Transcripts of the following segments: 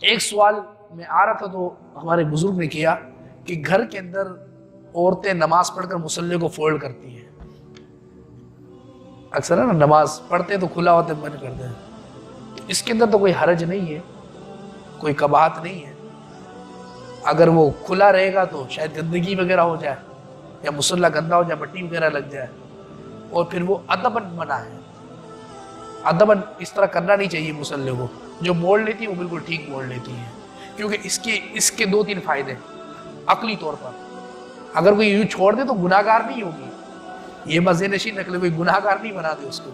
ایک سوال میں آ رہا تھا تو ہمارے بزرگ نے کیا کہ گھر کے اندر عورتیں نماز پڑھ کر مصلی کو فولڈ کرتی ہیں، اکثر ہے نا نماز پڑھتے تو کھلا ہوتا بند کرتے ہیں، اس کے اندر تو کوئی حرج نہیں ہے، کوئی قباحت نہیں ہے۔ اگر وہ کھلا رہے گا تو شاید گندگی وغیرہ ہو جائے یا مصلی گندا ہو جائے، مٹی وغیرہ لگ جائے، اور پھر وہ ادباً منع ہے۔ ادباً اس طرح کرنا نہیں چاہیے مصلی کو، جو موڑ لیتی ہے وہ بالکل ٹھیک موڑ لیتی ہے، کیونکہ اس کے 2-3 فائدے عقلی طور پر۔ اگر کوئی یوں چھوڑ دے تو گناہ گار نہیں ہوگی، یہ مزے نشین رکھ لے، کوئی گناہ گار نہیں بنا دے اس کو۔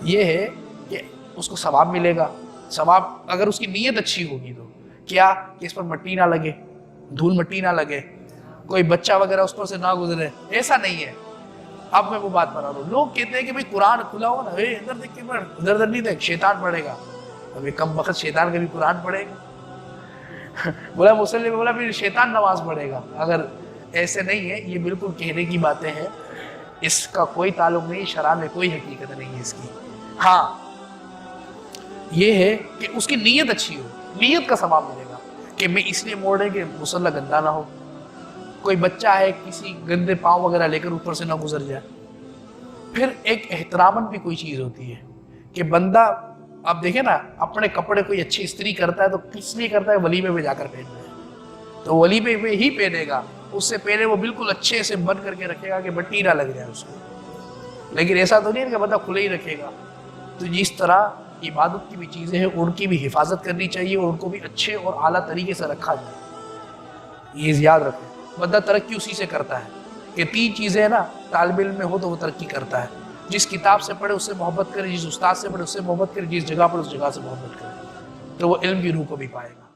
یہ ہے کہ اس کو ثواب ملے گا، ثواب اگر اس کی نیت اچھی ہوگی تو کیا کہ اس پر مٹی نہ لگے، دھول مٹی نہ لگے، کوئی بچہ وغیرہ اس پر سے نہ گزرے، ایسا نہیں ہے۔ اب میں وہ بات بتا رہا ہوں، لوگ کہتے ہیں کہ بھئی قرآن کھلا ہو نا، ادھر دیکھ کے پڑھ، ادھر نہیں دیکھ، شیطان پڑھے گا۔ ابھی کم وقت شیطان کا بھی قرآن پڑھے گا؟ بولا مصلی بولا پھر شیطان نماز پڑھے گا؟ اگر ایسے نہیں ہے، یہ بالکل کہنے کی باتیں ہیں، اس کا کوئی تعلق نہیں، شرع میں کوئی حقیقت نہیں ہے اس کی۔ ہاں یہ ہے کہ اس کی نیت اچھی ہو، نیت کا ثواب ملے گا کہ میں اس لیے موڑے کہ مصلی گندا نہ ہو، کوئی بچہ ہے کسی گندے پاؤں وغیرہ لے کر اوپر سے نہ گزر جائے۔ پھر ایک احتراماً بھی کوئی چیز ہوتی ہے کہ بندہ، آپ دیکھیں نا، اپنے کپڑے کوئی اچھی استری کرتا ہے تو کس لیے کرتا ہے؟ ولیمے میں جا کر پہننا ہے، تو ولیمے میں ہی پہنے گا، اس سے پہلے وہ بالکل اچھے سے بند کر کے رکھے گا کہ مٹی نہ لگ جائے اس کو۔ لیکن ایسا تو نہیں ہے کہ بندہ کھلے ہی رکھے گا۔ تو جس طرح عبادت کی بھی چیزیں ہیں، ان کی بھی حفاظت کرنی چاہیے اور ان کو بھی اچھے اور اعلیٰ طریقے سے رکھا جائے۔ یہ یاد رکھیں، بندہ ترقی اسی سے کرتا ہے کہ 3 چیزیں نا، طالب علم میں ہو تو وہ ترقی کرتا ہے، جس کتاب سے پڑھے اس سے محبت کرے، جس استاد سے پڑھے اس سے محبت کرے، جس جگہ پر اس جگہ سے محبت کرے، تو وہ علم کی روح کو بھی پائے گا۔